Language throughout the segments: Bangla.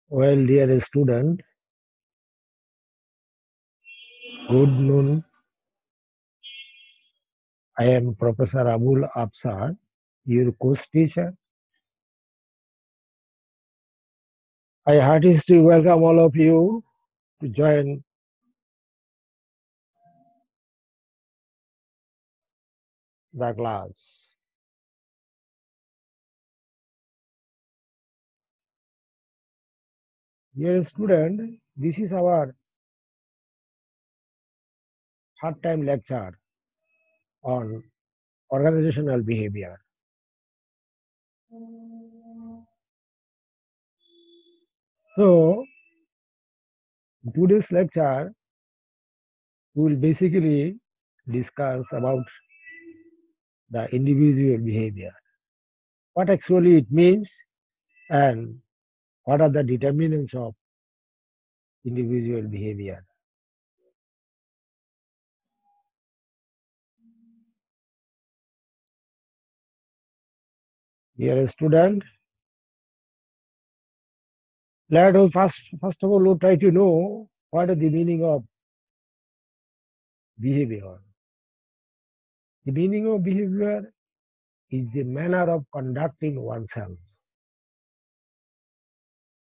Well, dear student, good noon. I am Professor Abul Absar, your course teacher. I heartily welcome all of you to join the class. Dear student, this is our third time lecture on organizational behavior. So, today's lecture we will basically discuss about the individual behavior. What actually it means and what are the determinants of individual behavior. Dear student, let us first of all we'll try to know what is the meaning of behavior. The meaning of behavior is the manner of conducting oneself.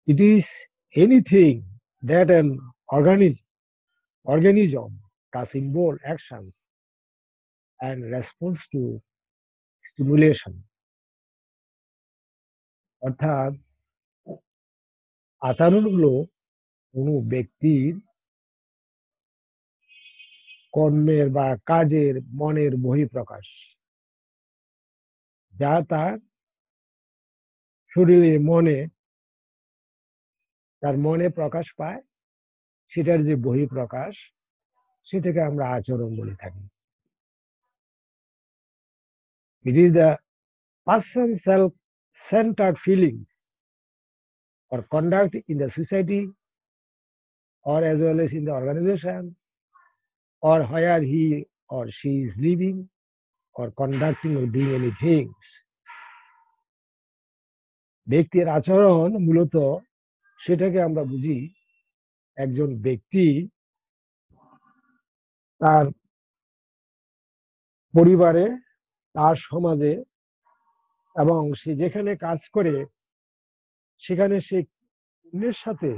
It is anything that an organism does involve actions and response to stimulation. অর্থাৎ আচরণগুলো কোনো ব্যক্তির কর্মের বা কাজের মনের বহিঃপ্রকাশ, যা তার শরীরে তার মনে প্রকাশ পায়, সেটার যে বহিঃপ্রকাশ সেটাকে আমরা আচরণ বলে থাকি। It is the person's self-centered feelings or conduct in the society or as well as in the organization or where he or she is living or conducting or doing any things. ব্যক্তির আচরণ মূলত সেটাকে আমরা বুঝি একজন ব্যক্তি তার পরিবারে, তার সমাজে এবং সে যেখানে কাজ করে সেখানে সে অন্যের সাথে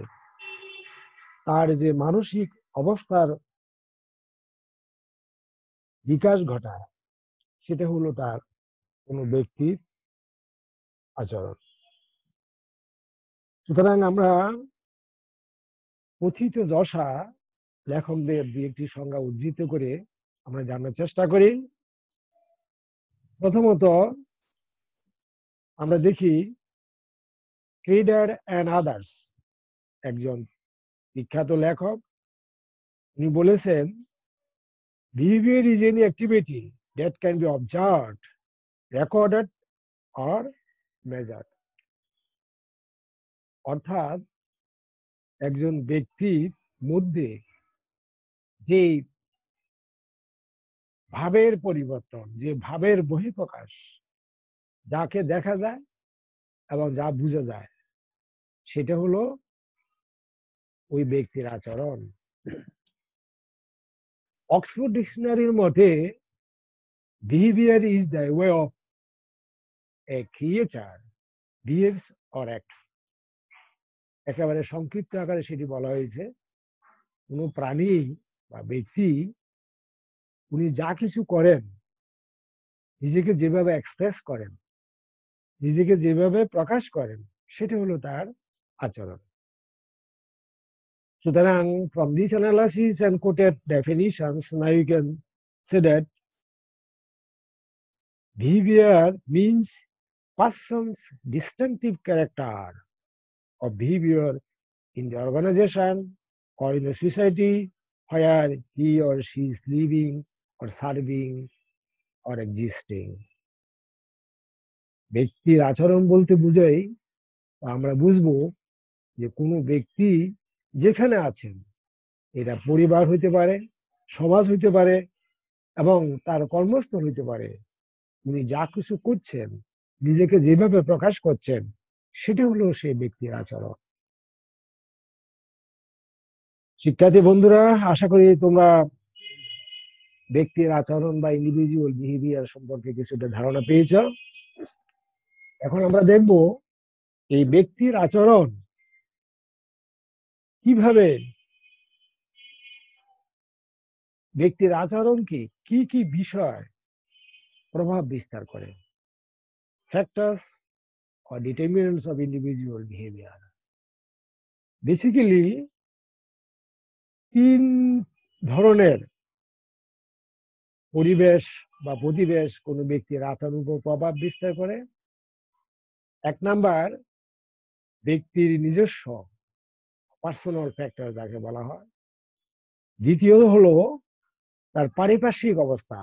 তার যে মানসিক অবস্থার বিকাশ ঘটায়, সেটা হলো তার কোনো ব্যক্তির আচরণ। সুতরাং আমরা কথিত যশা লেখকদের দু একটি সংজ্ঞা উদ্ধৃত করে আমরা জানার চেষ্টা করি। প্রথমত আমরা দেখি ক্রেডার অ্যান্ড আদার্স, একজন বিখ্যাত লেখক, উনি বলেছেন behaviour is any activity that can be observed, recorded or measured. অর্থাৎ একজন ব্যক্তির মধ্যে যে ভাবের পরিবর্তন, যে ভাবের বহিঃপ্রকাশ, যাকে দেখা যায় এবং যা বোঝা যায়, সেটা হলো ওই ব্যক্তির আচরণ। অক্সফোর্ড ডিকশনারির মতে behaviour is the way of A creator behaves or act. একেবারে সংক্ষিপ্ত আকারে সেটি বলা হয়েছে, কোনো প্রাণী বা ব্যক্তি উনি যা কিছু করেন, নিজেকে যেভাবে এক্সপ্রেস করেন, নিজেকে যেভাবে প্রকাশ করেন, সেটা হলো তার আচরণ। সুতরাং from this analysis and quoted definitions, now you can say that behavior means person's distinctive character of behavior in the organization or in the society where he or she is living or serving or existing. ব্যক্তির আচরণ বলতে বুঝাই, আমরা বুঝবো যে কোনো ব্যক্তি যেখানে আছেন, এটা পরিবার হইতে পারে, সমাজ হইতে পারে, এবং তার কর্মস্থল হইতে পারে, উনি যা কিছু করছেন, নিজেকে যেভাবে প্রকাশ করছেন, সেটা হলো সেই ব্যক্তির আচরণ। শিক্ষার্থী বন্ধুরা, আশা করি তোমরা ব্যক্তির আচরণ বা ইন্ডিভিজুয়াল বিহেভিয়ার সম্পর্কে কিছুটা ধারণা পেয়েছ। এখন আমরা দেখব এই ব্যক্তির আচরণ কিভাবে, ব্যক্তির আচরণ কি কি বিষয় প্রভাব বিস্তার করে। Factors or determinants of individual behavior. Basically, 3 ধরনের পরিবেশ বা প্রতিবেশ কোনো ব্যক্তির আচরণের উপর প্রভাব বিস্তার করে। 1 নাম্বার, ব্যক্তির নিজস্ব পার্সোনাল ফ্যাক্টর যাকে বলা হয়। দ্বিতীয় হলো তার পারিপার্শ্বিক অবস্থা,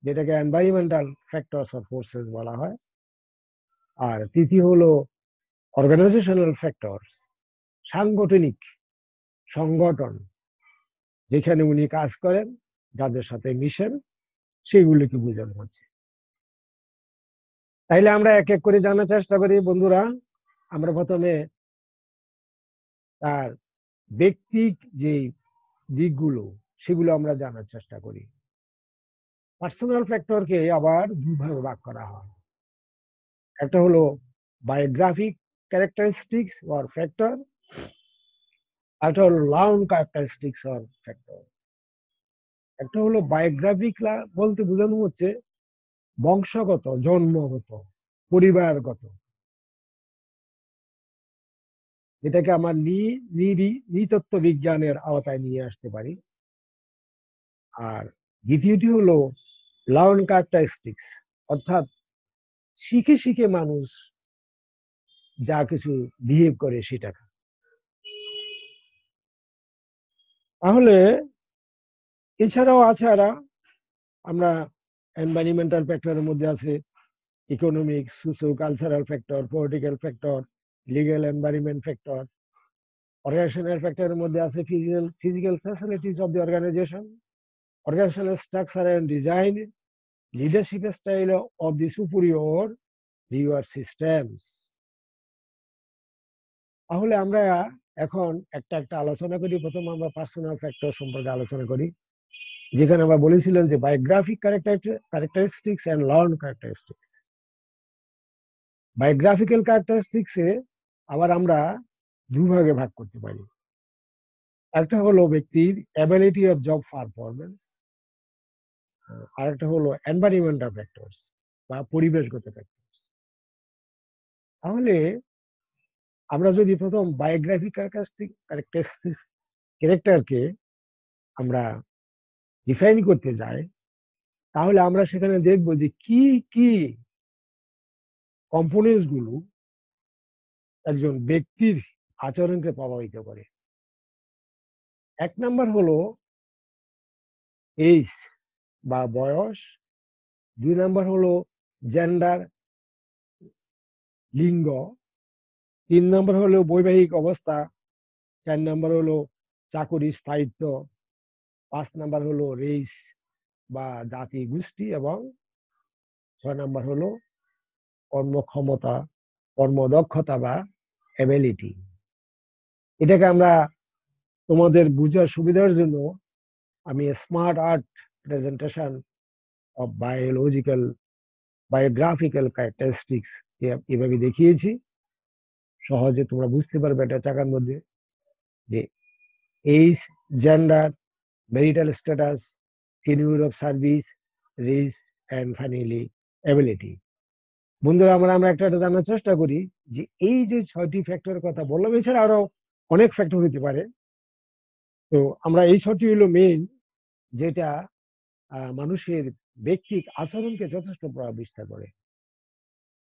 যেটাকে এনভায়রনমেন্টাল ফ্যাক্টরস অর ফোর্সেস বলা হয়। আর তৃতীয় হলো অর্গানাইজেশনাল ফ্যাক্টরস, সাংগঠনিক সংগঠন, যেখানে উনি কাজ করেন, যাদের সাথে মিশেন, সেগুলিকে বোঝানো হচ্ছে। তাইলে আমরা এক এক করে জানার চেষ্টা করি বন্ধুরা। আমরা প্রথমে তার ব্যক্তিক যে দিকগুলো, সেগুলো আমরা জানার চেষ্টা করি। পার্সোনাল ফ্যাক্টরকে আবার 2 ভাগে ভাগ করা হয়। একটা হলো বায়োগ্রাফিক ক্যারেক্টারিস্টিক্স অর ফ্যাক্টর, একটা হলো লার্ন ক্যারেক্টারিস্টিক্স অর ফ্যাক্টর। একটা হলো বায়োগ্রাফিক বলতে বোঝানো হচ্ছে বংশগত, জন্মগত, পরিবারগত, এটাকে আমার নৃতত্ত্ব বিজ্ঞানের আওতায় নিয়ে আসতে পারি। আর দ্বিতীয়টি হলো লার্ন ক্যারেক্টারিস্টিক্স, অর্থাৎ শিখে শিখে মানুষ যা কিছু বিহেভ করে সেটা। তাহলে এছাড়াও আছে আমরা এনভায়রনমেন্টাল ফ্যাক্টরের মধ্যে আছে economic, socio cultural factor, political factor, legal environment factor. Organizational ফ্যাক্টরের মধ্যে আছে physical facilities of the organization, organizational structure and design, leadership style of the superior reward systems. তাহলে আমরা এখন একটা একটা আলোচনা করি। প্রথম আমরা পার্সোনাল ফ্যাক্টর সম্পর্কে আলোচনা করি, যেখানে আমরা বলেছিলাম যে biographic characteristics and learn characteristics. Biographical ক্যারেক্টারিস্টিক্সে আবার আমরা 2 ভাগে ভাগ করতে পারি। একটা হলো ব্যক্তির অ্যাবিলিটি অফ জব পারফরমেন্স, আর একটা হলো এনভায়রনমেন্টাল ফ্যাক্টরস বা পরিবেশগত ফ্যাক্টর। তাহলে আমরা যদি প্রথম বায়োগ্রাফিক ক্যারেক্টারকে আমরা ডিফাইন করতে যাই, তাহলে আমরা সেখানে দেখব যে কি কি কম্পোনেন্টস গুলো একজন ব্যক্তির আচরণকে প্রভাবিত করে। 1 নাম্বার হলো এজ বা বয়স, 2 নাম্বার হলো জেন্ডার, লিঙ্গ, 3 নাম্বার হলো বৈবাহিক অবস্থা, 4 নাম্বার হলো চাকুরি স্থায়িত্ব, 5 নাম্বার হলো রেস বা জাতি গোষ্ঠী, এবং 6 নাম্বার হলো কর্মক্ষমতা, কর্মদক্ষতা বা অ্যাবিলিটি। এটাকে আমরা তোমাদের বুঝার সুবিধার জন্য আমি smart art presentation of biological biographical characteristics এভাবে দেখিয়েছি, সহজে তোমরা বুঝতে পারবে এটা চাকার মধ্যে, যে age, gender, marital status, tenure of service, race and finally ability. বন্ধুরা, আমরা একটা জানার চেষ্টা করি যে এই যে 6টি ফ্যাক্টরের কথা বললাম, এছাড়া আরো অনেক ফ্যাক্টর হতে পারে। তো আমরা এই 6টি হলো মেইন, যেটা মানুষের ব্যক্তিক আচরণকে যথেষ্ট প্রভাব বিস্তার করে।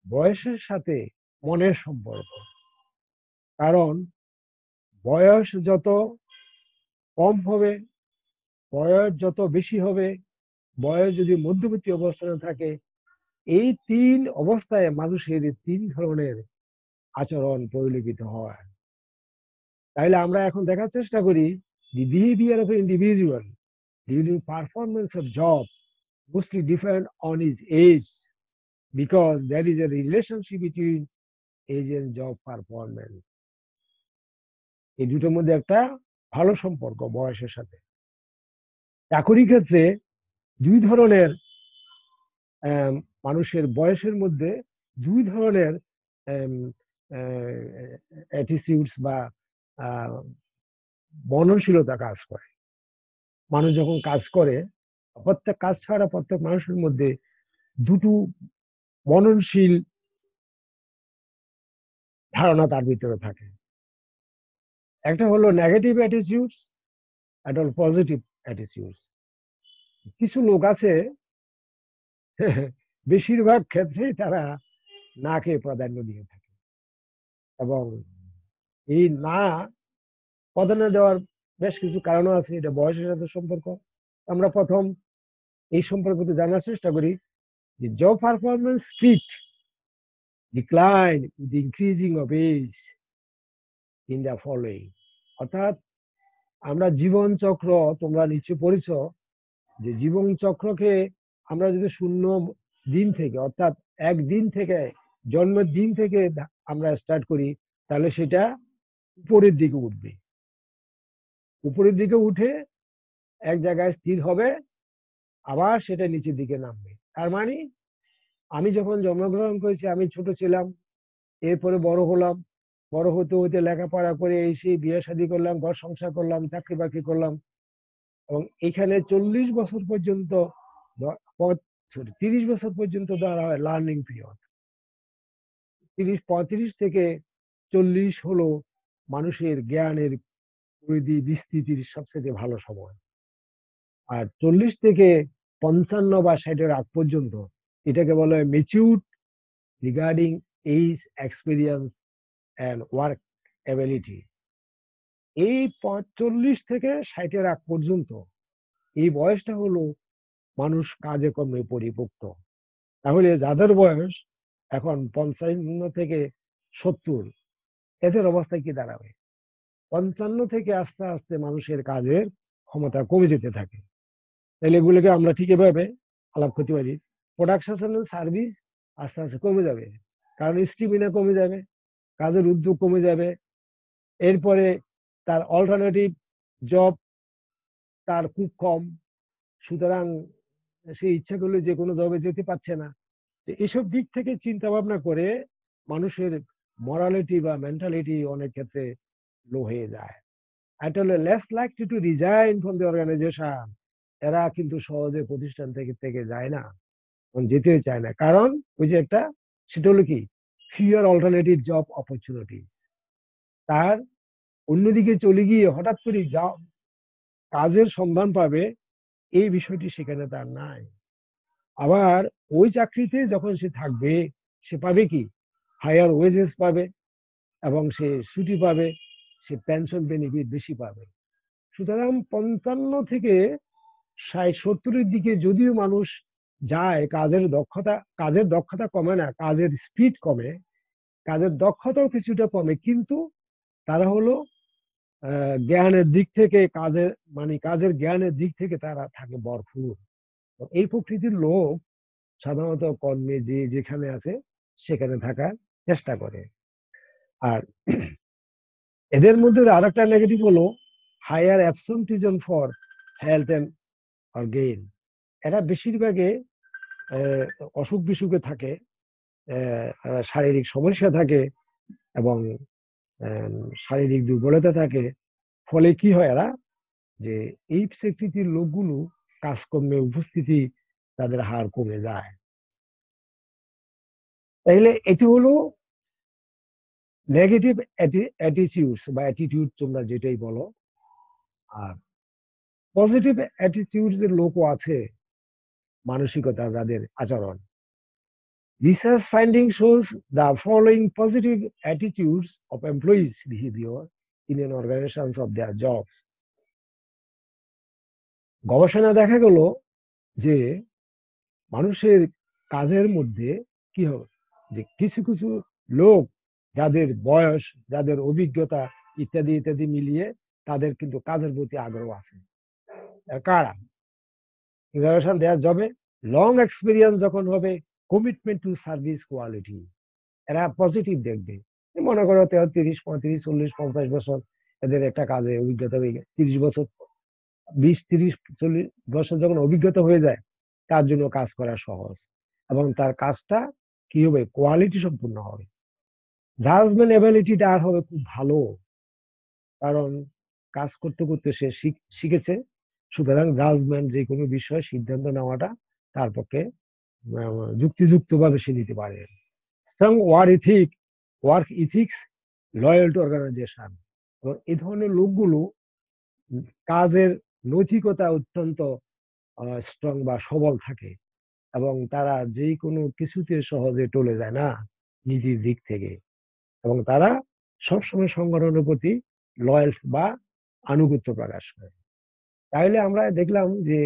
বয়সের সাথে মনের সম্পর্ক, কারণ বয়স যত কম হবে, বয়স যত বেশি হবে, বয়স যদি মধ্যবর্তী অবস্থানে থাকে, এই 3 অবস্থায় মানুষের 3 ধরনের আচরণ পরিলক্ষিত হয়। তাইলে আমরা এখন দেখার চেষ্টা করি the behavior of an individual during performance of job mostly depend on his age, because there is a relationship between age and job performance. এই দুটোর মধ্যে একটা ভালো সম্পর্ক বয়সের সাথে। চাকরি ক্ষেত্রে 2 ধরনের মানুষের বয়সের মধ্যে 2 ধরনের অ্যাটিটিউডস বা মননশীলতা কাজ করে। মানুষ যখন কাজ করে, প্রত্যেক কাজ ছাড়া প্রত্যেক মানুষের মধ্যে দুটো মননশীল ধারণা তার ভিতরে থাকে। একটা হলো নেগেটিভ অ্যাটিটিউডস, একটা হলো পজিটিভ অ্যাটিটিউডস। কিছু লোক আছে বেশিরভাগ ক্ষেত্রেই তারা নাকে প্রাধান্য দিয়ে থাকে, এবং এই না প্রাধান্য দেওয়ার বেশ কিছু কারণও আছে, এটা বয়সের সাথে সম্পর্ক। আমরা প্রথম এই সম্পর্কে জানার চেষ্টা করি যে job performance speed decline with increasing of age in the following. অর্থাৎ আমরা জীবন চক্র, তোমরা নিশ্চয় পড়েছ যে জীবন চক্রকে আমরা যদি 0 দিন থেকে, অর্থাৎ 1 দিন থেকে, জন্মের দিন থেকে আমরা স্টার্ট করি, তাহলে সেটা উপরের দিকে উঠবে। উপরের দিকে উঠে এক জায়গায় স্থির হবে, আবার সেটা নিচের দিকে নামবে। তার মানে আমি যখন জন্মগ্রহণ করেছি, আমি ছোট ছিলাম, এরপরে বড় হলাম, বড় হতে হতে লেখাপড়া করে এসে বিয়ে শাদী করলাম, ঘর সংসার করলাম, চাকরি বাকরি করলাম, এবং এখানে 40 বছর পর্যন্ত 30 বছর পর্যন্ত ধরা হয় লার্নিং পিরিয়ড। 35 থেকে 40 হলো মানুষের জ্ঞানের পরিধি বিস্তৃতির সবচেয়ে ভালো সময়। আর 40 থেকে 55 বা 60-এর আগ পর্যন্ত এটাকে বলা হয় mature regarding age, experience and work ability. এই 40 থেকে 60-এর আগ পর্যন্ত এই বয়সটা হলো মানুষ কাজে কর্মে পরিপক্ত। তাহলে যাদের বয়স এখন 55 থেকে 70, এদের অবস্থায় কি দাঁড়াবে? 55 থেকে আস্তে আস্তে মানুষের কাজের ক্ষমতা কমে যেতে থাকে। তাহলে এগুলোকে আমরা ঠিক এভাবে আলাপ করতে পারি, প্রোডাকশন সার্ভিস আস্তে আস্তে কমে যাবে, কারণ স্টিমিনা কমে যাবে, কাজের উদ্যোগ কমে যাবে। এরপরে তার অল্টারনেটিভ জব তার খুব কম, সুতরাং সে ইচ্ছা করলে যে কোনো জবে যেতে পারছে না। এসব দিক থেকে চিন্তা ভাবনা করে মানুষের মরালিটি বা মেন্টালিটি অনেক ক্ষেত্রে লো হয়ে যায়। এটা হলো less likely to resign from the organization. এরা কিন্তু সহজে প্রতিষ্ঠান থেকে যায় না, যেতে চায় না, কারণ ওই যে একটা, সেটা হলো কি, ফিয়ার অল্টারনেটিভ জব অপরচুনিটিস। তার অন্যদিকে চলে গিয়ে হঠাৎ করে কাজের সন্ধান পাবে, এই বিষয়টি সেখানে তার নাই। আবার ওই চাকরিতে যখন সে থাকবে, সে পাবে কি, হায়ার ওয়েজেস পাবে, এবং সে ছুটি পাবে, সে পেনশন বেনিফিট বেশি পাবে। সুতরাং 55 থেকে 60-70-এর দিকে যদিও মানুষ যায়, কাজের দক্ষতা কমে না, কাজের স্পিড কমে, কাজের দক্ষতাও কিছুটা কমে, কিন্তু তারা হলো জ্ঞানের দিক থেকে, কাজের জ্ঞানের দিক থেকে তারা থাকে ভরপুর। এই প্রকৃতির লোক সাধারণত কর্মে যে যেখানে আছে সেখানে থাকার চেষ্টা করে। আর এদের মধ্যে আরেকটা নেগেটিভ হলো higher absenteeism for health and gain. এরা বেশিরভাগে অসুখ বিসুখে থাকে, শারীরিক সমস্যা থাকে এবং শারীরিক দুর্বলতা থাকে, ফলে কি হয় এরা যে এই প্রকৃতির লোকগুলো কাজকর্মে উপস্থিতি তাদের হার কমে যায়। তাইলে এটি হলো নেগেটিভ অ্যাটিটিউডস বা অ্যাটিটিউড, তোমরা যেটাই বলো। আর পজিটিভ অ্যাটিটিউডস এর লোকও আছে, মানসিকতা যাদের আচরণ। Research finding shows the following positive attitudes of employees' behavior in an organizations of their job. গবেষণা দেখা গেল যে মানুষের কাজের মধ্যে কি হবে, যে কিছু কিছু লোক যাদের বয়স, যাদের অভিজ্ঞতা ইত্যাদি ইত্যাদি মিলিয়ে তাদের কিন্তু কাজের প্রতি আগ্রহ আছে। কারা? ইনোভেশন দেওয়ার জবে লং এক্সপিরিয়েন্স যখন হবে, কমিটমেন্ট টু সার্ভিস কোয়ালিটি, এরা পজিটিভ দেখবে। মনে করো 30, 35, 40, 50 বছর এদের একটা কাজে অভিজ্ঞতা হয়ে গেছে, 30 বছর, 20, 30, 40 বছর যখন অভিজ্ঞতা হয়ে যায়, তার জন্য কাজ করা সহজ এবং তার কাজটা কি হবে, কোয়ালিটি সম্পূর্ণ হবে। জাজমেন্ট এবিলিটিটা আর হবে খুব ভালো, কারণ কাজ করতে করতে সে শিখেছে। সুতরাং জাজমেন্ট, যে কোনো বিষয়ে সিদ্ধান্ত নেওয়াটা তার পক্ষে যুক্তিযুক্ত ভাবে সে নিতে পারে। Strong work ethics, loyal to organization, এবং এই ধরনের লোকগুলো কাজের নৈতিকতা অত্যন্ত স্ট্রং বা সবল থাকে এবং তারা যে কোনো কিছুতে সহজে টলে যায় না নিজের দিক থেকে, এবং তারা সবসময় সংগঠনের প্রতি লয়াল বা আনুগত্য প্রকাশ করে। তাহলে আমরা দেখলাম যে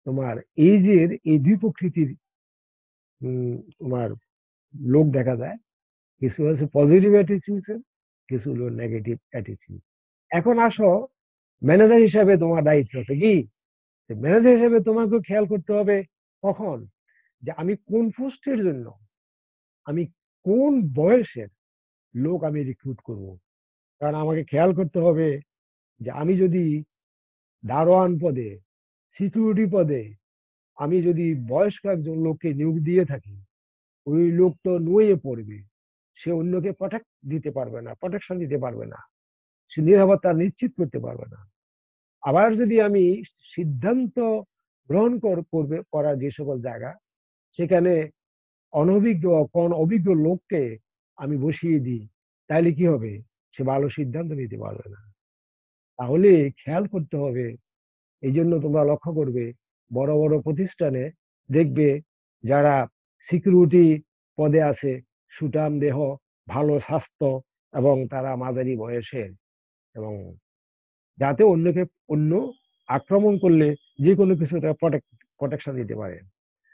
তোমার এইজের এই দুই প্রকৃতির তোমার লোক দেখা যায়, কিছু আছে পজিটিভ অ্যাটিটিউড, কিছু হলো নেগেটিভ অ্যাটিটিউড। এখন আসো ম্যানেজার হিসাবে তোমার দায়িত্বটা কি? ম্যানেজার হিসেবে তোমাকে খেয়াল করতে হবে কখন যে আমি কোন পোস্টের জন্য, আমি কোন বয়সের লোক আমি রিক্রুট করব। কারণ আমাকে খেয়াল করতে হবে যে আমি যদি দারোয়ান পদে, সিকিউরিটি পদে আমি যদি বয়স্ক একজন লোককে নিয়োগ দিয়ে থাকি, ওই লোক তো নুয়ে পড়বে, সে অন্যকে প্রোটেকশন দিতে পারবে না, সে নিরাপত্তা নিশ্চিত করতে পারবে না। আবার যদি আমি সিদ্ধান্ত গ্রহণ করার যে সকল জায়গা, সেখানে অভিজ্ঞ লোককে আমি বসিয়ে দিই, তাহলে কি হবে, সে ভালো সিদ্ধান্ত নিতে পারবে না। তাহলে খেয়াল করতে হবে। এই জন্য তোমরা লক্ষ্য করবে বড় বড় প্রতিষ্ঠানে দেখবে যারা সিকিউরিটি পদে আছে, সুঠাম দেহ, ভালো স্বাস্থ্য এবং তারা মাঝারি বয়সের, এবং যাতে অন্য আক্রমণ করলে যে কোনো কিছু তারা প্রোটেকশন দিতে পারে।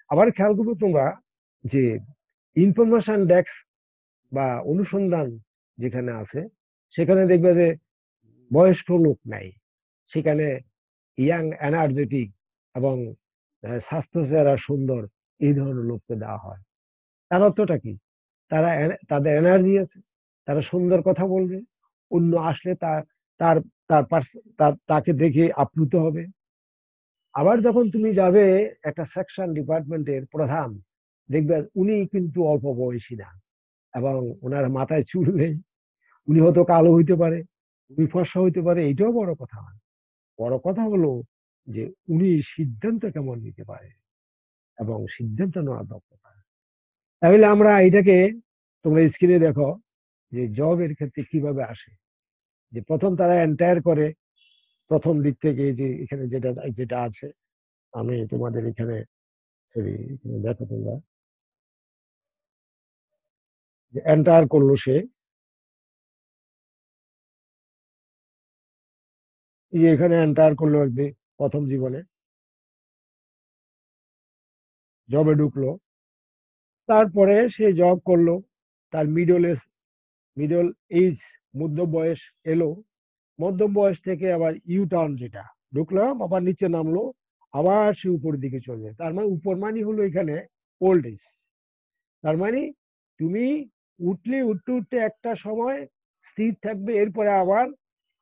আবার খেয়াল করবে তোমরা যে ইনফরমেশন ডেস্ক বা অনুসন্ধান যেখানে আছে, সেখানে দেখবে যে বয়স্ক লোক নাই, সেখানে ইয়াং এনার্জেটিক এবং স্বাস্থ্য চেহারা সুন্দর এই ধরনের লোককে দেওয়া হয়। তার অর্থটা কি? তাদের এনার্জি আছে, তারা সুন্দর কথা বলবে, অন্য আসলে তার তাকে দেখে আপ্লুত হবে। আবার যখন তুমি যাবে একটা সেকশন ডিপার্টমেন্টের প্রধান, দেখবে উনি কিন্তু অল্প বয়সী না এবং ওনার মাথায় চুল নেই, উনি হয়তো কালো হইতে পারে, উনি ফর্সা হইতে পারে, এইটাও বড় কথা না। বড় কথা হলো যে উনি সিদ্ধান্ত কেমন নিতে পারে এবং সিদ্ধান্ত নেওয়ার দক্ষতা। তাহলে আমরা এটাকে, তোমরা স্ক্রিনে দেখো যে জবের ক্ষেত্রে কিভাবে আসে। যে প্রথম তারা এন্টায়ার করে, প্রথম দিক থেকে যে এখানে যেটা যেটা আছে, আমি তোমাদের এখানে সরি দেখো তোমরা, যে এন্টায়ার করলো সে, এই যে এখানে এন্টায়ার করলো একদিন প্রথম জীবনে, জবে ঢুকলো, তারপরে সে জব করলো, তার মিডল এজ, মধ্য বয়স এলো, মধ্য বয়স থেকে আবার ইউ টার্ন, যেটা ঢুকলাম আবার নিচে নামলো, আবার সে উপরের দিকে চলবে। তার মানে উপর মানে হলো এখানে ওল্ড এজ। তার মানে তুমি উঠতে উঠতে একটা সময় স্থির থাকবে, এরপরে আবার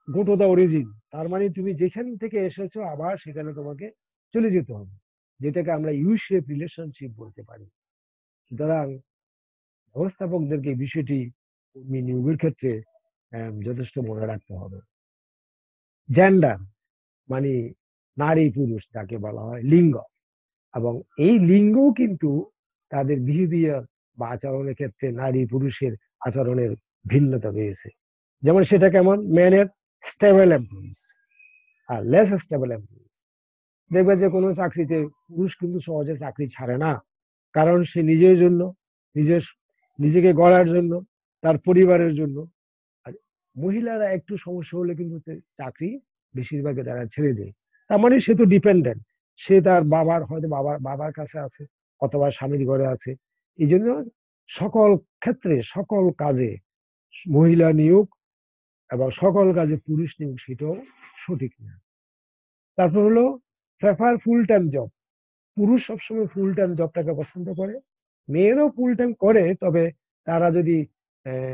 গো টু দা অরিজিন। তার মানে তুমি যেখান থেকে এসেছো আবার সেখানে তোমাকে চলে যেতে হবে। যেটাকে আমরা ইউ শেপ রিলেশনশিপ বলতে পারি। সুতরাং ব্যবস্থাপকদেরকে এই বিষয়টি কর্মী নিয়োগের ক্ষেত্রে যথেষ্ট মনে রাখতে হবে। জেন্ডার মানে নারী পুরুষ যাকে বলা হয়, লিঙ্গ, এবং এই লিঙ্গও কিন্তু তাদের বিহেভিয়ার বা আচরণের ক্ষেত্রে নারী পুরুষের আচরণের ভিন্নতা রয়েছে। যেমন সেটা কেমন, মেনের স্টেবল এমপ্লয়িজ আর লেস স্টেবল এমপ্লয়িজ। দেখবে যে কোনো চাকরিতে পুরুষ কিন্তু সহজে চাকরি ছাড়ে না, কারণ সে নিজের জন্য, নিজের নিজেকে গড়ার জন্য, তার পরিবারের জন্য। আর মহিলারা একটু সমস্যা হলে কিন্তু চাকরি বেশিরভাগই তারা ছেড়ে দেয়। তার মানে সে তো ডিপেন্ডেন্ট, সে তার বাবার, হয়তো বাবার বাবার কাছে আছে অথবা স্বামীর ঘরে আছে। এই জন্য সকল ক্ষেত্রে সকল কাজে মহিলা নিয়োগ এবং সকল কাজে পুরুষ নিয়োগ সেটাও সঠিক না। তারপর হলো প্রেফার ফুল টাইম জব। পুরুষ সবসময় ফুল টাইম জবটাকে পছন্দ করে, মেয়েরাও ফুল টাইম করে, তবে তারা যদি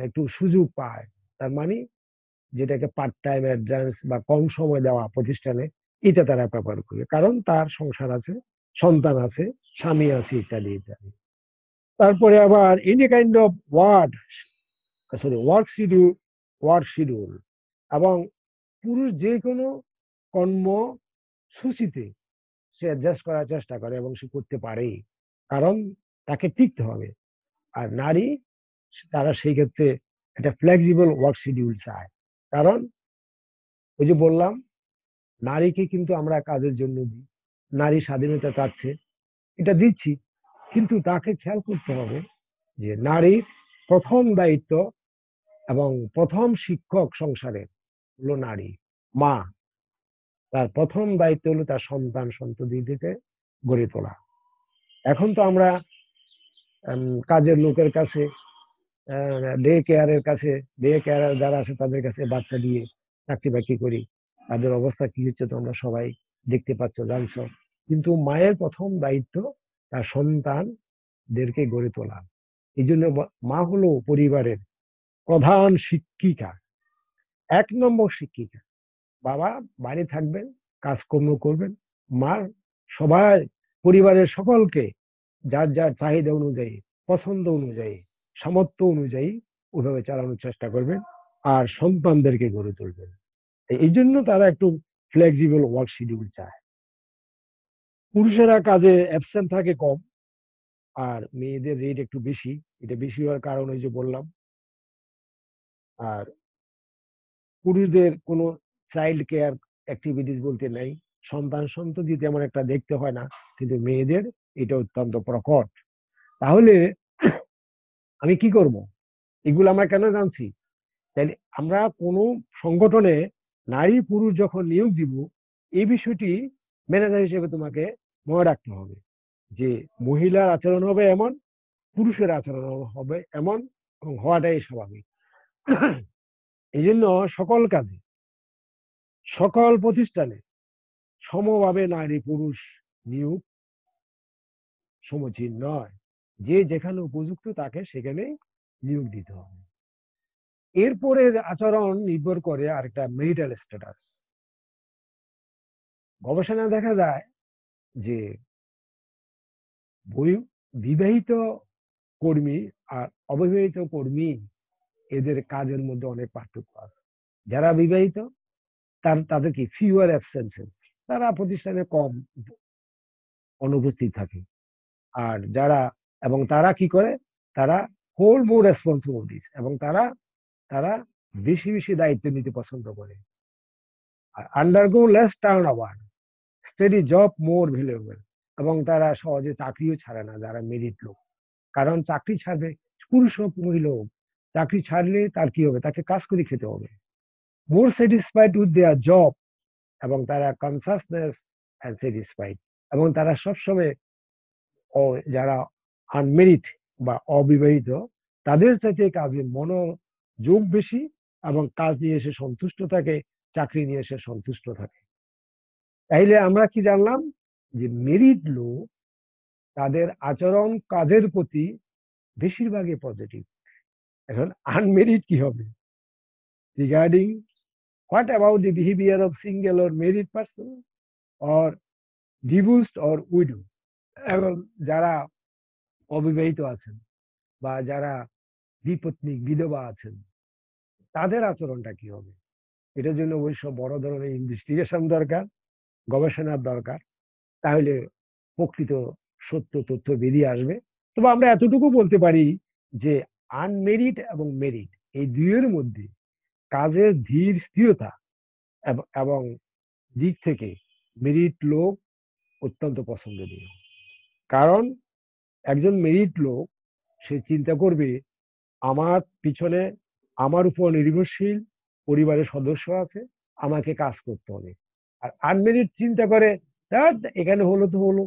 একটু সুযোগ পায়, তার মানে যেটাকে পার্ট টাইম অ্যাডভান্স বা কম সময় দেওয়া প্রতিষ্ঠানে, এটা তারা প্রেফার করে, কারণ তার সংসার আছে, সন্তান আছে, স্বামী আছে, ইত্যাদি ইত্যাদি। তারপরে আবার any kind of work schedule, এবং পুরুষ যে কোনো কর্মসূচিতে সে অ্যাডজাস্ট করার চেষ্টা করে এবং সে করতে পারে, কারণ তাকে টিকতে হবে। আর নারী, তারা সেই ক্ষেত্রে একটা ফ্লেক্সিবল ওয়ার্ক শিডিউল চায়, কারণ ওই যে বললাম, নারীকে কিন্তু আমরা কাজের জন্য দিই, নারী স্বাধীনতা চাচ্ছে, এটা দিচ্ছি, কিন্তু তাকে খেয়াল করতে হবে যে নারীর প্রথম দায়িত্ব এবং প্রথম শিক্ষক সংসারের হলো নারী, মা। তার প্রথম দায়িত্ব হলো তার সন্তান সন্ততিকে গড়ে তোলা। এখন তো আমরা কাজের লোকের কাছে, ডে কেয়ারের কাছে, ডে কেয়ার যারা আছে তাদের কাছে বাচ্চা দিয়ে চাকরি বাকরি করি, তাদের অবস্থা কি হচ্ছে তোমরা সবাই দেখতে পাচ্ছ, জানছো। কিন্তু মায়ের প্রথম দায়িত্ব তার সন্তানদেরকে গড়ে তোলা। এই জন্য মা হলো পরিবারের প্রধান শিক্ষিকা, 1 নম্বর শিক্ষিকা। বাবা বাড়ি থাকবেন, কাজকর্ম করবেন, মা সবাই পরিবারের সকলকে যার যার চাহিদা অনুযায়ী, পছন্দ অনুযায়ী, সামর্থ্য অনুযায়ী ওইভাবে চালানোর চেষ্টা করবেন, আর সন্তানদেরকে গড়ে তুলবেন। এই জন্য তারা একটু ফ্লেক্সিবল ওয়ার্ক শিডিউল চায়। পুরুষেরা কাজে অ্যাবসেন্ট থাকে কম, আর মেয়েদের রেট একটু বেশি। এটা বেশি হওয়ার কারণ ওই যে বললাম। আর পুরুষদের কোনো চাইল্ড কেয়ার অ্যাক্টিভিটিস বলতে নাই, সন্তান সন্ততি তেমন একটা দেখতে হয় না, কিন্তু মেয়েদের এটা অত্যন্ত প্রকট। তাহলে আমি কি করব, এগুলো আমরা কেন জানছি? তাহলে আমরা কোনো সংগঠনে নারী পুরুষ যখন নিয়োগ দিব, এই বিষয়টি ম্যানেজার হিসেবে তোমাকে মনে রাখতে হবে যে মহিলার আচরণ হবে এমন, পুরুষের আচরণ হবে এমন, এবং হওয়াটাই স্বাভাবিক। এই জন্য সকল কাজে, সকল প্রতিষ্ঠানে সমভাবে নারী পুরুষ নিয়োগ সমীচীন নয়। যে যেখানে উপযুক্ত তাকে সেখানে নিয়োগ দিতে হবে। এরপরের আচরণ নির্ভর করে আরেকটা মেরিটাল স্ট্যাটাস। গবেষণায় দেখা যায় যে বিবাহিত কর্মী আর অবিবাহিত কর্মী, এদের কাজের মধ্যে অনেক পার্থক্য আছে। যারা বিবাহিত তাদের কি ফিউয়ার অ্যাবসেন্সেস, তারা প্রতিষ্ঠানে কম অনুপস্থিত থাকে। আর যারা, এবং তারা কি করে, তারা হোল্ড মোর রেসপন্সিবিলিটিস, এবং তারা তারা বেশি বেশি দায়িত্ব নিতে পছন্দ করে। আর undergo less turnover, steady job more valuable, এবং তারা সহজে চাকরিও ছাড়ে না যারা মেরিট লোক। কারণ চাকরি ছাড়বে, পুরুষ হোক মহিলা হোক, চাকরি ছাড়লে তার কি হবে, তাকে কাজ করে খেতে হবে। মোর স্যাটিসফাইড উইথ দেয়ার জব, এবং তারা কনসাসনেস অ্যান্ড স্যাটিসফাইড, এবং তারা সবসময় যারা আনমেরিট বা অবিবাহিত, তাদের চাইতে কাজে মনোযোগ বেশি, এবং কাজ নিয়ে এসে সন্তুষ্ট থাকে, চাকরি নিয়ে এসে সন্তুষ্ট থাকে। তাইলে আমরা কি জানলাম, যে মেরিট লোক তাদের আচরণ কাজের প্রতি বেশিরভাগই পজিটিভ। এখন আনমেরিট কি হবে? Regarding what about the behaviour of single or married person, or divorced or widow? এবং যারা অবিবাহিত আছেন বা যারা বিপত্নিক বিধবা আছেন তাদের আচরণটা কি হবে? এটার জন্য অবশ্য বড় ধরনের ইনভেস্টিগেশন দরকার, গবেষণার দরকার। তাহলে প্রকৃত সত্য তথ্য বেরিয়ে আসবে। তবে আমরা এতটুকু বলতে পারি যে আনমেরিড এবং মেরিড এই দুইয়ের মধ্যে কাজের ধীর স্থিরতা এবং দিক থেকে মেরিট লোক অত্যন্ত পছন্দনীয়। কারণ একজন মেরিট লোক সে চিন্তা করবে আমার পিছনে আমার উপর নির্ভরশীল পরিবারের সদস্য আছে, আমাকে কাজ করতে হবে। আর আনমেরিড চিন্তা করে "ধ্যাৎ, এখানে হলো তো হলো,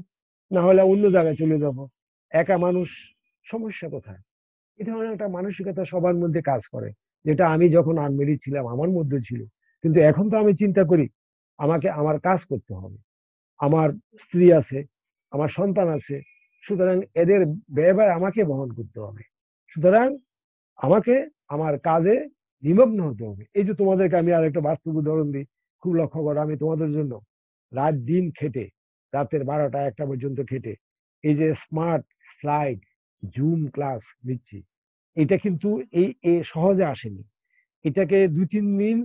না হলে অন্য জায়গায় চলে যাব, একা মানুষ, সমস্যা কোথায়?" এই ধরনের একটা মানসিকতা সবার মধ্যে কাজ করে, যেটা আমি যখন আনমেরিড ছিলাম আমার মধ্যে ছিল। কিন্তু এখন তো আমি চিন্তা করি আমাকে আমার কাজ করতে হবে, আমার স্ত্রী আছে, আমার সন্তান আছে, সুতরাং এদের ব্যয়ভার আমাকে বহন করতে হবে। সুতরাং আমাকে আমার কাজে নিমগ্ন হতে হবে। এই যে তোমাদেরকে আমি আর একটা বাস্তব উদাহরণ দিই, খুব লক্ষ্য করো, আমি তোমাদের জন্য রাত দিন খেটে, রাতের 12টা 1টা পর্যন্ত খেটে এই যে স্মার্ট স্লাইড জুম ক্লাস দিচ্ছি, এটা কিন্তু এই সহজে আসেনি। এটাকে 2-3 দিন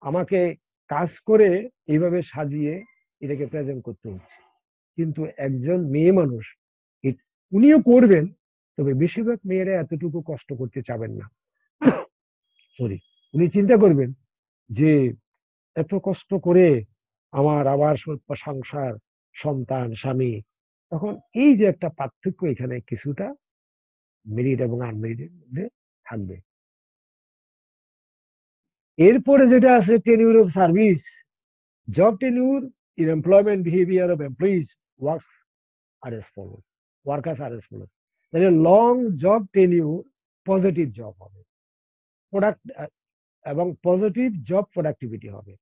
আমাকে কাজ করে এইভাবে সাজিয়ে এটাকে প্রেজেন্ট করতে হচ্ছে। কিন্তু একজন মেয়ে মানুষ উনিও করবেন, তবে বেশিরভাগ মেয়েরা এতটুকু কষ্ট করতে চাবেন না। সরি, উনি চিন্তা করবেন যে এত কষ্ট করে আমার আবার সংসার, সন্তান, স্বামী, তখন এই যে একটা পার্থক্য এখানে কিছুটা মেরিট এবং আনমেরিটের মধ্যে থাকবে। এরপরে যেটা আছে tenure of service, job tenure in employment behaviour of employees works are as follow workers are as follow. তাহলে long job tenure positive job হবে, প্রোডাক্ট এবং পজিটিভ জব প্রোডাক্টিভিটি হবে।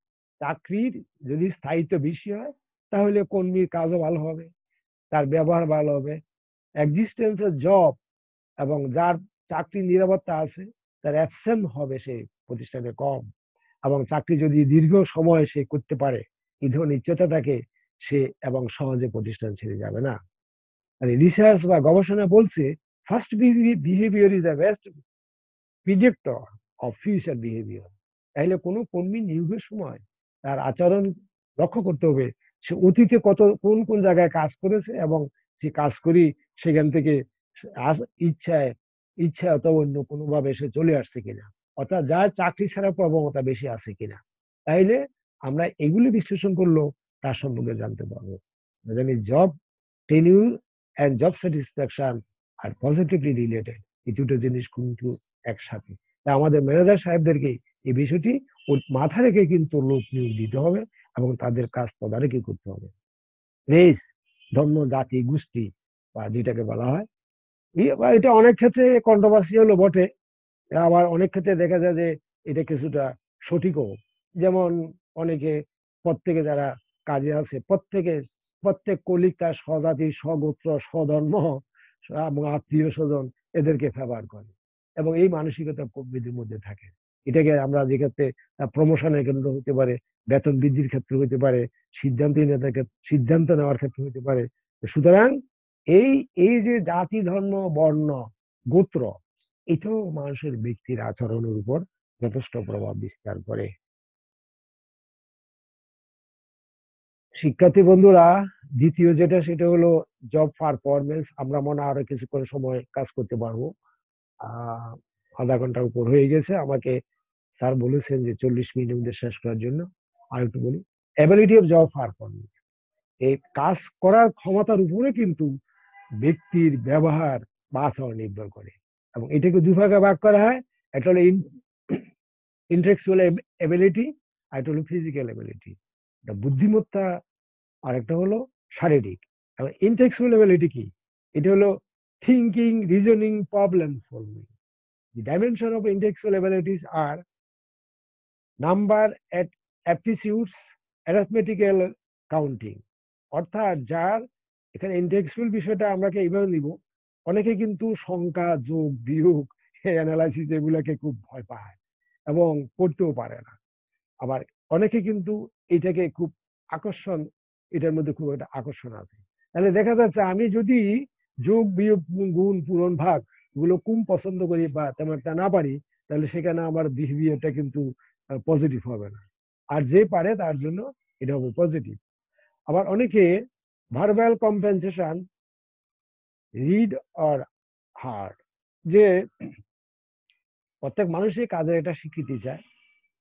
চাকরির যদি স্থায়িত্ব বেশি হয় তাহলে কর্মীর কাজও ভালো হবে, তার ব্যবহার ভালো হবে, এক্সিস্টেন্সের জব এবং যার চাকরির নিরাপত্তা আছে তার অ্যাবসেন্ট হবে সেই প্রতিষ্ঠানে কম, এবং চাকরি যদি দীর্ঘ সময় সে করতে পারে, এই ধরনের নিশ্চয়তা থাকে সে এবং সহজে প্রতিষ্ঠান ছেড়ে যাবে না। মানে রিসার্চ বা গবেষণা বলছে first behaviour is the best predictor of future behaviour. তাহলে কোনো কর্মী নিয়োগের সময় তার আচরণ লক্ষ্য করতে হবে, সে অতীতে কত কোন কোন জায়গায় কাজ করেছে এবং সে কাজ করি সেখান থেকে ইচ্ছায় ইচ্ছা অথবা অন্য কোনোভাবে সে চলে আসছে কিনা, অর্থাৎ যার চাকরি ছাড়া প্রবণতা বেশি আছে কিনা। তাইলে আমরা এগুলি বিশ্লেষণ করলেও তার সম্পর্কে জানতে পারবো। জানি job tenure and job satisfaction আর পজিটিভলি রিলেটেড, এই দুটো জিনিস কিন্তু একসাথে। তা আমাদের ম্যানেজার সাহেবদেরকে এই বিষয়টি মাথা রেখে কিন্তু লোক নিয়োগ দিতে হবে এবং তাদের কাজ তদারকি করতে হবে। রেস, ধর্ম, জাতি, গোষ্ঠী বা যেটাকে বলা হয়, এটা অনেক ক্ষেত্রে কন্ট্রোভার্সিয়াল বটে, আবার অনেক ক্ষেত্রে দেখা যায় যে এটা কিছুটা সঠিকও। যেমন অনেকে প্রত্যেকে যারা কাজে আছে প্রত্যেক কলিগ তার স্বজাতি স্বগোত্র স্বধর্ম এবং আত্মীয় স্বজন এদেরকে ফেভার করে এবং এই মানসিকতা কর্মীদের মধ্যে থাকে। এটাকে আমরা যে ক্ষেত্রে প্রমোশনের ক্ষেত্রে হতে পারে, বেতন বৃদ্ধির ক্ষেত্রে হতে পারে, সিদ্ধান্ত নেওয়ার ক্ষেত্রে হতে পারে। সুতরাং এই এই যে জাতি ধর্ম বর্ণ গোত্র, এটাও মানুষের ব্যক্তির আচরণের উপর যথেষ্ট প্রভাব বিস্তার করে। শিক্ষার্থী বন্ধুরা, দ্বিতীয় যেটা সেটা হলো জব পারফরমেন্স। আমরা মনে হয় আরো কিছুক্ষণ সময় কাজ করতে পারবো। আহ আধা ঘন্টার উপর হয়ে গেছে, আমাকে স্যার বলেছেন যে 40 মিনিটের মধ্যে শেষ করার জন্য। আর একটু বলি, অ্যাবিলিটি অফ জব পারফরমেন্স, এই কাজ করার ক্ষমতার উপরে কিন্তু ব্যক্তির ব্যবহার বা আচরণ নির্ভর করে, এবং এটাকে দুই ভাগে ভাগ করা হয়। একটা হলো ইন্টেলেকচুয়াল এবিলিটি, আর একটা হলো ফিজিক্যাল এবিলিটি, এটা বুদ্ধিমত্তা, আর একটা হলো শারীরিক। এবং ইন্টেলেকচুয়াল এবিলিটি কি? এটা হলো thinking, reasoning, problem solving. The dimension of intellectual abilities are number at aptitudes, arithmetical counting। অর্থাৎ যার এখানে ইন্টেলেকচুয়াল বিষয়টা আমরা এইভাবে নিব, অনেকে কিন্তু সংখ্যা, যোগ, বিয়োগ, অ্যানালাইসিস এগুলাকে খুব ভয় পায় এবং করতেও পারে না। আবার অনেকে কিন্তু এটাকে খুব আকর্ষণ, এটার মধ্যে খুব একটা আকর্ষণ আছে। তাহলে দেখা যাচ্ছে আমি যদি যোগ বিয়োগ গুণ পূরণ ভাগ এগুলো কম পছন্দ করি বা তেমন একটা না পারি, তাহলে সেখানে আমার বিহেভিয়ারটা কিন্তু পজিটিভ হবে না। আর যে পারে তার জন্য এটা হবে পজিটিভ। আবার অনেকে verbal compensation read or hard, যে প্রত্যেক মানুষই কাজে এটা স্বীকৃতি চায়,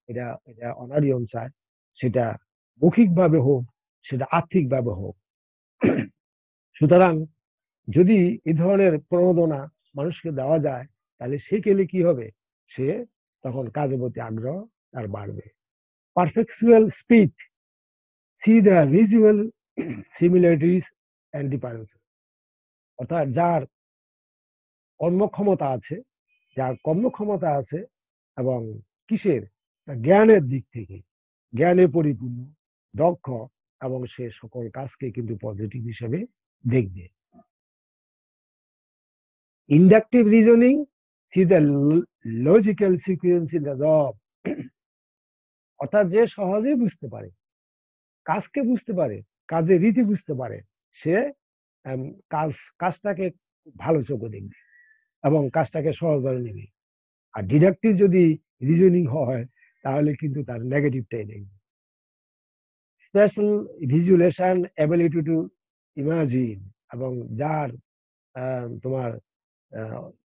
এটা এটা অনারিয়ম চায়, সেটা মৌখিক ভাবে হোক, সেটা আর্থিক ভাবে হোক। সুতরাং যদি এই ধরনের প্রণোদনা মানুষকে দেওয়া যায়, তাহলে সে গেলে কি হবে, সে তখন কাজের প্রতি আগ্রহ তার বাড়বে। Perceptual speech see the visual similarities and differences, অর্থাৎ যার কর্মক্ষমতা আছে, যার কর্মক্ষমতা আছে এবং কিসের, জ্ঞানের দিক থেকে জ্ঞানে পরিপূর্ণ, দক্ষ, এবং সে সকল কাজকে কিন্তু পজিটিভ হিসেবে দেখবে। Inductive reasoning C the logical sequence in the job, অর্থাৎ যে সহজেই বুঝতে পারে, কাজকে বুঝতে পারে, কাজের রীতি বুঝতে পারে, সে কাজটাকে ভালো চোখে দেখবে এবং কাজটাকে সহজভাবে নেবে। আর ডিডাকটিভ যদি রিজনিং হয়, তাহলে কিন্তু তার নেগেটিভটাই দেখবে। স্পেশাল ভিজুয়ালেশন এবিলিটি টু ইমাজিন, এবং যার তোমার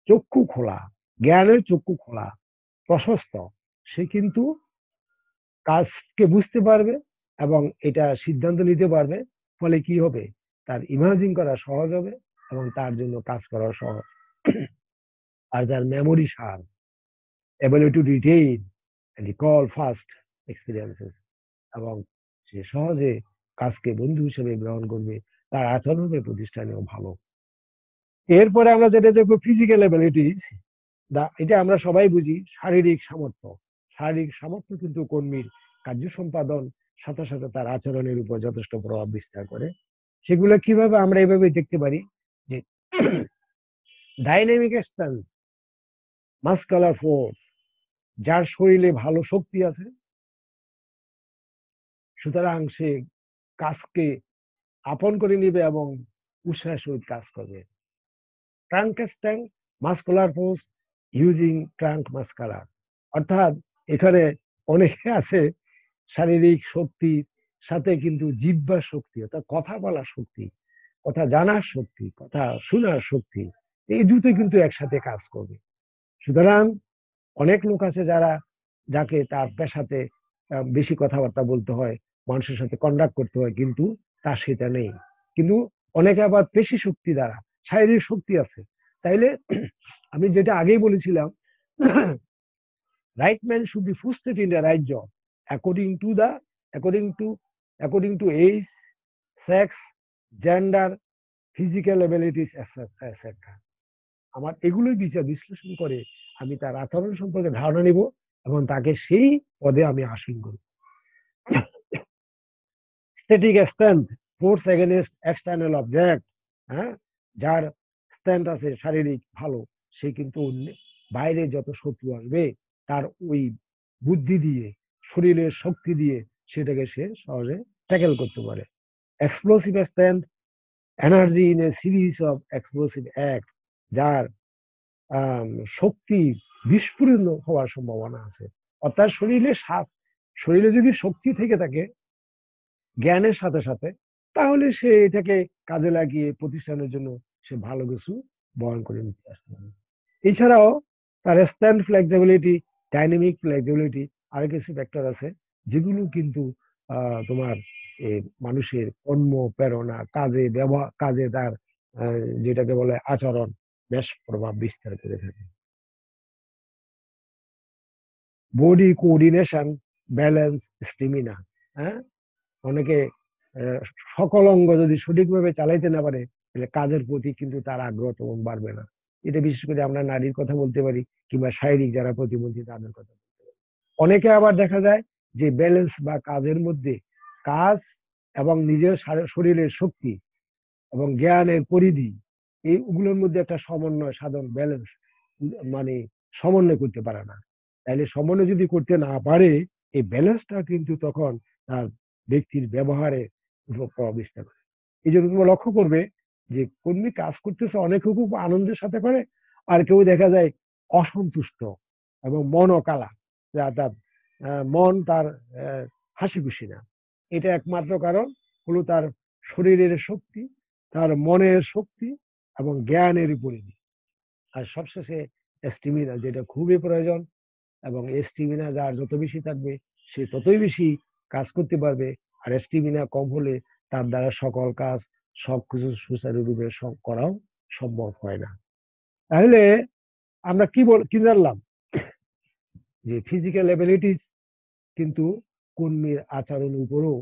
চক্ষু খোলা, জ্ঞানের চক্ষু খোলা, প্রশস্ত, সে কিন্তু কাজকে বুঝতে পারবে এবং এটা সিদ্ধান্ত নিতে পারবে। ফলে কি হবে, তার ইমাজিন করা সহজ হবে এবং তার জন্য কাজ করা সহজ। আর যার memory sharp, ability to retain and recall fast experiences, এবং সে সহজে কাজকে বন্ধু হিসেবে গ্রহণ করবে, তার আচরণ হবে প্রতিষ্ঠানেও ভালো। এরপরে আমরা যেটা দেখবো ফিজিক্যাল এবিলিটিস, এটা আমরা সবাই বুঝি, শারীরিক সামর্থ্য। শারীরিক সামর্থ্য কিন্তু কর্মীর কার্য সম্পাদন সাথে সাথে তার আচরণের উপর যথেষ্ট প্রভাব বিস্তার করে। সেগুলো কিভাবে আমরা এভাবে দেখতে পারি, যে ডাইনামিক স্ট্রেংথ, মাসকুলার ফোর্স, যার শরীরে ভালো শক্তি আছে, সুতরাং সে কাজকে আপন করে নিবে এবং উৎসাহের সহিত কাজ করবে। Trunk strength, muscular force using trunk muscular, অর্থাৎ এখানে অনেকে আছে শারীরিক শক্তির সাথে কিন্তু জিহ্বার শক্তি, অর্থাৎ কথা বলার শক্তি, কথা জানার শক্তি, কথা শোনার শক্তি, এই দুটো কিন্তু একসাথে কাজ করবে। সুতরাং অনেক লোক আছে যারা, যাকে তার পেশাতে বেশি কথাবার্তা বলতে হয়, মানুষের সাথে কন্ডাক্ট করতে হয়, কিন্তু তার সেটা নেই। কিন্তু অনেকে আবার পেশি শক্তি দ্বারা শারীরিক শক্তি আছে। তাইলে আমি যেটা আগেই বলেছিলাম, right man should be posted in the right job according to the according to age, sex, gender, physical abilities, etc. আমার এগুলোই বিচার বিশ্লেষণ করে আমি তার আচরণ সম্পর্কে ধারণা নিব এবং তাকে সেই পদে আমি আসীন করব। Static strength, force against external object, হ্যাঁ, যার স্ট্রেংথ আছে শারীরিক ভালো, সে কিন্তু বাইরে যত শত্রু আসবে তার ওই বুদ্ধি দিয়ে, শরীরের শক্তি দিয়ে সেটাকে সে সহজে ট্যাকেল করতে পারে। Explosive strength, energy in a series of explosive act, যার শক্তি বিস্ফোরণ হওয়ার সম্ভাবনা আছে। অর্থাৎ শরীরে যদি শক্তি থেকে থাকে জ্ঞানের সাথে সাথে, তাহলে সে এটাকে কাজে লাগিয়ে প্রতিষ্ঠানের জন্য সে ভালো কিছু বহন করে নিতে আসতে পারে। এছাড়াও তার স্ট্যান্ড ফ্লেক্সিবিলিটি, ডাইনামিক ফ্লেক্সিবিলিটি, আর কিছু ফ্যাক্টর আছে যেগুলো কিন্তু তোমার মানুষের কর্ম প্রেরণা, কাজে ব্যবহার, কাজে তার যেটাকে বলে আচরণ, বেশ প্রভাব বিস্তার করে থাকে। বডি কোঅর্ডিনেশন, ব্যালেন্স, স্টেমিনা, হ্যাঁ, অনেকে সকল অঙ্গ যদি সঠিকভাবে চালাইতে না পারে, তাহলে কাজের প্রতি কিন্তু তার আগ্রহ তেমন বাড়বে না। এটা বিশেষ করে আমরা নারীর কথা বলতে পারি, কিংবা শারীরিক যারা প্রতিবন্ধী তাদের কথা বলতে পারি। অনেকে আবার দেখা যায় যে ব্যালেন্স বা কাজের মধ্যে, কাজ এবং নিজের শরীরের শক্তি এবং জ্ঞানের পরিধি, এইগুলোর মধ্যে একটা সমন্বয় সাধন, ব্যালেন্স মানে সমন্বয় করতে পারে না। তাইলে সমন্বয় যদি করতে না পারে, এই ব্যালেন্সটা কিন্তু তখন তার ব্যক্তির ব্যবহারে প্রভাব বিস্তার করে। এই জন্য তুমি লক্ষ্য করবে যে কর্মী কাজ করতেছে অনেকে খুব আনন্দের সাথে করে, আর কেউ দেখা যায় অসন্তুষ্ট এবং মনও কালা, অর্থাৎ মন তার হাসি খুশি না। এটা একমাত্র কারণ হলো তার শরীরের শক্তি, তার মনের শক্তি এবং জ্ঞানের পরিধি। আর সবশেষে স্টেমিনা, যেটা খুবই প্রয়োজন, এবং স্টেমিনা যার যত বেশি থাকবে সে ততই বেশি কাজ করতে পারবে। আর স্টেমিনা কম হলে তার দ্বারা সকল কাজ সবকিছু সুচারুরূপে করাও সম্ভব হয় না। তাহলে আমরা কি জানলাম, যে ফিজিক্যাল এবিলিটিস কিন্তু কর্মীর আচরণের উপরও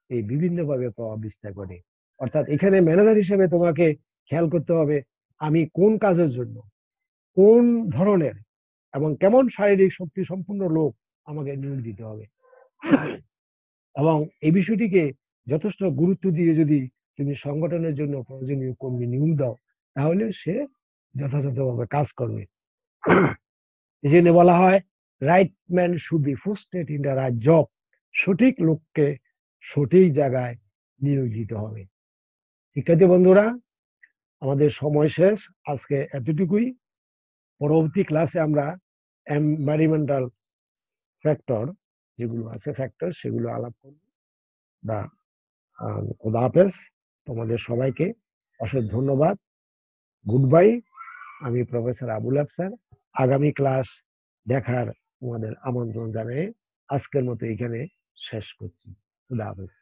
এই বিভিন্নভাবে প্রভাব বিস্তার করে। অর্থাৎ এখানে ম্যানেজার হিসেবে তোমাকে খেয়াল করতে হবে আমি কোন কাজের জন্য, কোন ধরনের এবং কেমন শারীরিক শক্তি সম্পন্ন লোক আমাকে নিয়োগ দিতে হবে, এবং এই বিষয়টিকে যথেষ্ট গুরুত্ব দিয়ে যদি তুমি সংগঠনের জন্য প্রয়োজনীয় কর্মী নিয়োগ দাও, তাহলে সে যথাযথভাবে কাজ করবে। এই জন্য বলা হয় right man should be posted in the right job. সঠিক লোককে সঠিক জায়গায় নিয়োগ দিতে হবে। শিক্ষার্থী বন্ধুরা, আমাদের সময় শেষ, আজকে এতটুকুই। পরবর্তী ক্লাসে আমরা এনভায়রনমেন্টাল ফ্যাক্টর যেগুলো আছে ফ্যাক্টর সেগুলো আলাপ করব। বা খোদা হাফেজ, তোমাদের সবাইকে অশেষ ধন্যবাদ। Good bye. আমি প্রফেসর আবুল আফসার। আগামী ক্লাস দেখার তোমাদের আমন্ত্রণ জানিয়ে আজকের মতো এখানে শেষ করছি। খুদা হাফেজ।